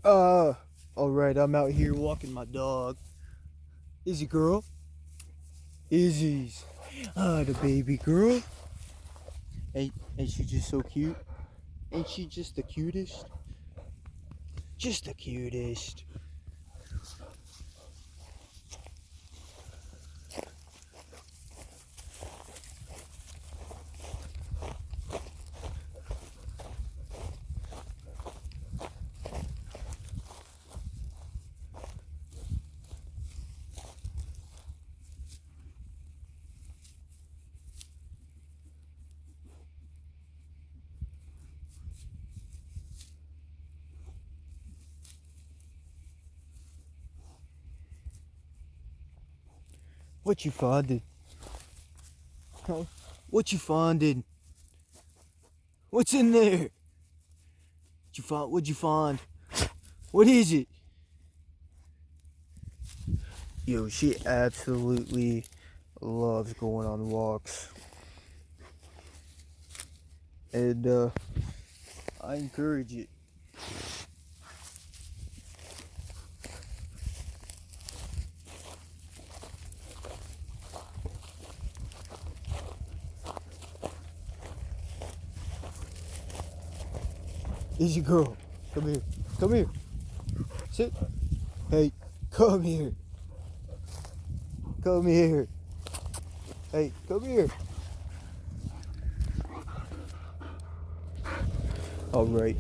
Uh, alright, I'm out here walking my dog. Izzy girl. Izzy's. The baby girl. Ain't she just so cute? Ain't she just the cutest? Just the cutest. What you finding? Huh? What you finding? What's in there? What'd you find? What is it? Yo, she absolutely loves going on walks. And I encourage it. Easy girl. Come here. Come here. Sit. Hey, come here. Come here. Hey, come here. Alright.